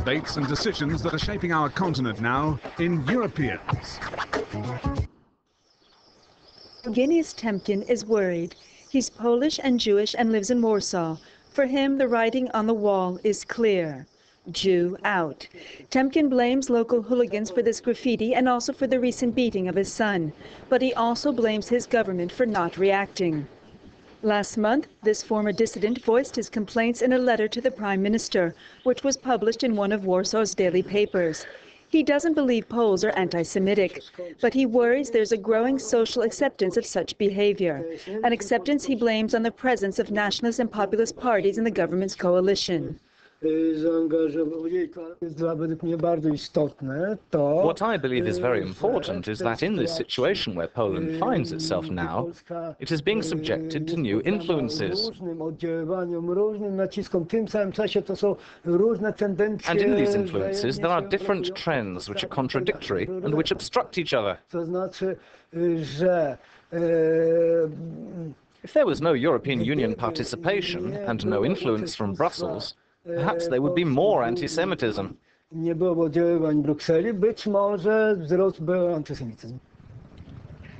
debates and decisions that are shaping our continent now in Europeans. Evgeniusz Temkin is worried. He's Polish and Jewish and lives in Warsaw. For him, the writing on the wall is clear. Jew out. Temkin blames local hooligans for this graffiti and also for the recent beating of his son. But he also blames his government for not reacting. Last month, this former dissident voiced his complaints in a letter to the Prime Minister, which was published in one of Warsaw's daily papers. He doesn't believe Poles are anti-Semitic, but he worries there's a growing social acceptance of such behavior, an acceptance he blames on the presence of nationalist and populist parties in the government's coalition. What I believe is very important is that in this situation where Poland finds itself now, it is being subjected to new influences. And in these influences, there are different trends which are contradictory and which obstruct each other. If there was no European Union participation and no influence from Brussels, perhaps there would be more anti-Semitism.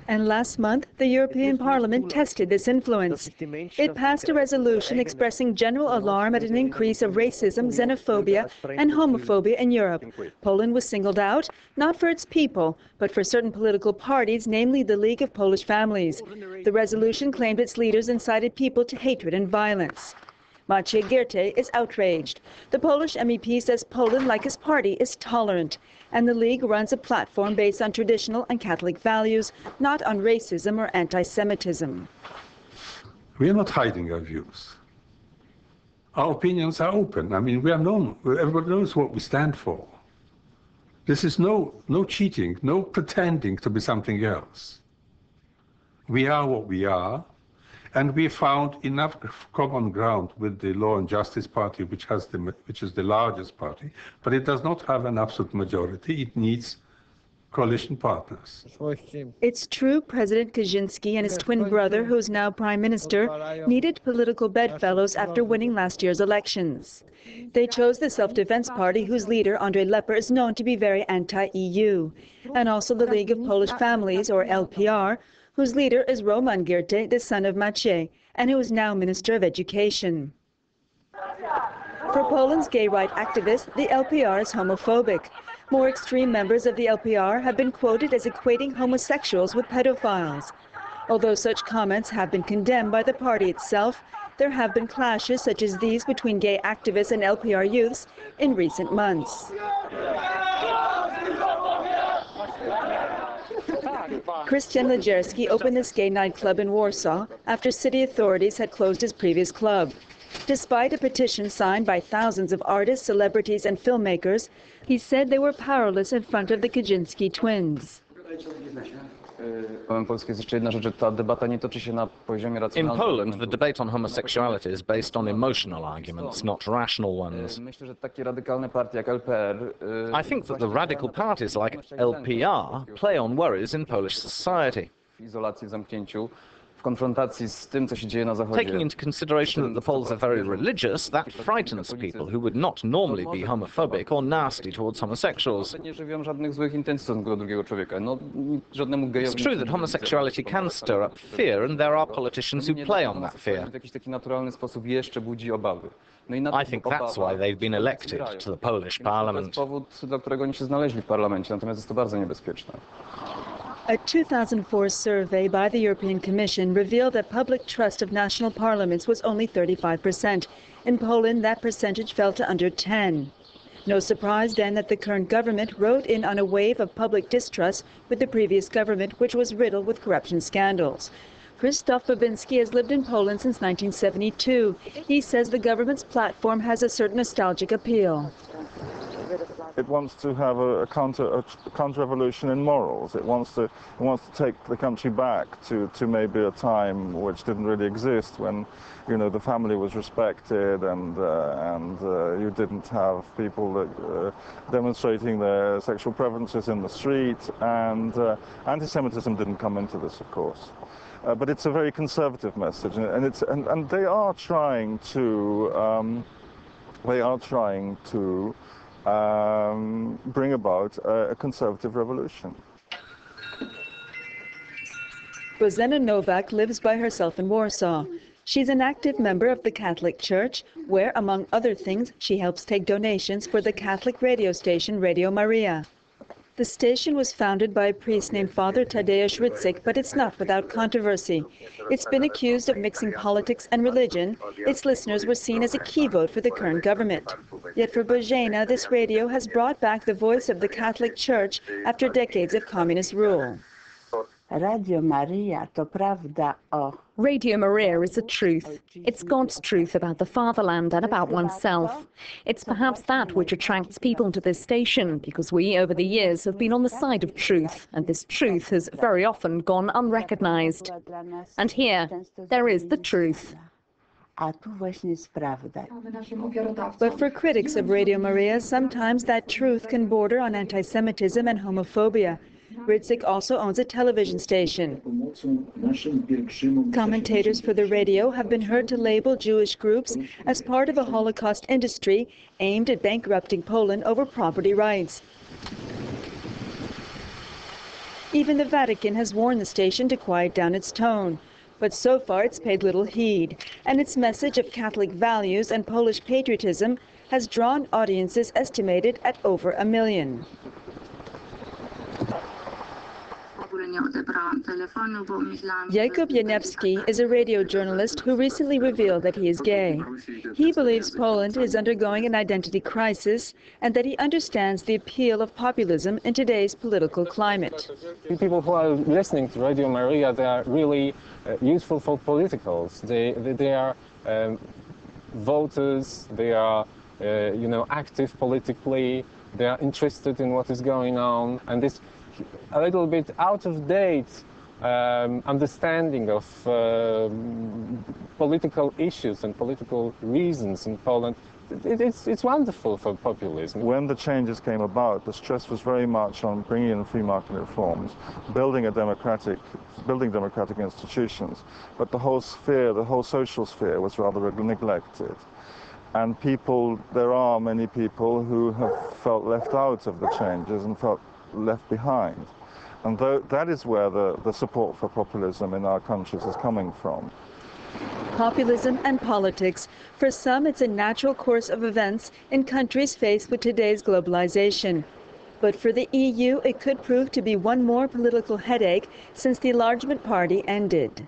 And last month, the European Parliament tested this influence. It passed a resolution expressing general alarm at an increase of racism, xenophobia, and homophobia in Europe. Poland was singled out, not for its people, but for certain political parties, namely the League of Polish Families. The resolution claimed its leaders incited people to hatred and violence. Maciej Giertej is outraged. The Polish MEP says Poland, like his party, is tolerant, and the League runs a platform based on traditional and Catholic values, not on racism or anti-Semitism. We are not hiding our views. Our opinions are open. I mean, we are known. Everybody knows what we stand for. This is no cheating, no pretending to be something else. We are what we are. And we found enough common ground with the Law and Justice Party, which is the largest party, but it does not have an absolute majority. It needs coalition partners. It's true President Kaczynski and his twin brother, who is now Prime Minister, needed political bedfellows after winning last year's elections. They chose the Self-Defense Party, whose leader, Andrzej Leper, is known to be very anti-EU, and also the League of Polish Families, or LPR, whose leader is Roman Giertej, the son of Maciej, and who is now Minister of Education. For Poland's gay rights activists, the LPR is homophobic. More extreme members of the LPR have been quoted as equating homosexuals with pedophiles. Although such comments have been condemned by the party itself, there have been clashes such as these between gay activists and LPR youths in recent months. Christian Lejerski opened this gay nightclub in Warsaw after city authorities had closed his previous club. Despite a petition signed by thousands of artists, celebrities, and filmmakers, he said they were powerless in front of the Kaczynski twins. In Poland, the debate on homosexuality is based on emotional arguments, not rational ones. I think that the radical parties like LPR play on worries in Polish society. Taking into consideration that the Poles are very religious, that frightens people who would not normally be homophobic or nasty towards homosexuals. It's true that homosexuality can stir up fear, and there are politicians who play on that fear. I think that's why they've been elected to the Polish parliament. A 2004 survey by the European Commission revealed that public trust of national parliaments was only 35%. In Poland, that percentage fell to under 10%. No surprise then that the current government rode in on a wave of public distrust with the previous government, which was riddled with corruption scandals. Krzysztof Babinski has lived in Poland since 1972. He says the government's platform has a certain nostalgic appeal. It wants to have a counter-revolution in morals. It wants to take the country back to maybe a time which didn't really exist, when, you know, the family was respected and you didn't have people demonstrating their sexual preferences in the street, and anti-Semitism didn't come into this, of course. But it's a very conservative message, and they are trying to bring about a conservative revolution. Bożena Nowak lives by herself in Warsaw. She's an active member of the Catholic Church, where, among other things, she helps take donations for the Catholic radio station Radio Maria. The station was founded by a priest named Father Tadeusz Rydzyk, but it's not without controversy. It's been accused of mixing politics and religion. Its listeners were seen as a key vote for the current government. Yet for Bożena, this radio has brought back the voice of the Catholic Church after decades of communist rule. Radio Maria to prawda o. Radio Maria is the truth. It's God's truth about the fatherland and about oneself. It's perhaps that which attracts people to this station, because we, over the years, have been on the side of truth, and this truth has very often gone unrecognized. And here, there is the truth. A tu właśnie jest prawda. But for critics of Radio Maria, sometimes that truth can border on anti-Semitism and homophobia. Rydzyk also owns a television station. Commentators for the radio have been heard to label Jewish groups as part of a Holocaust industry aimed at bankrupting Poland over property rights. Even the Vatican has warned the station to quiet down its tone. But so far it's paid little heed, and its message of Catholic values and Polish patriotism has drawn audiences estimated at over 1 million. Jakub Janewski is a radio journalist who recently revealed that he is gay. He believes Poland is undergoing an identity crisis and that he understands the appeal of populism in today's political climate. People who are listening to Radio Maria, they are really useful for politicals. They are voters, they are active politically, they are interested in what is going on, and this a little bit out of date understanding of political issues and political reasons in Poland. It's wonderful for populism. When the changes came about, the stress was very much on bringing in free market reforms, building democratic institutions, but the whole sphere, the whole social sphere, was rather neglected. And there are many people who have felt left out of the changes and felt left behind. And that is where the support for populism in our countries is coming from. Populism and politics. For some, it's a natural course of events in countries faced with today's globalization. But for the EU, it could prove to be one more political headache since the enlargement party ended.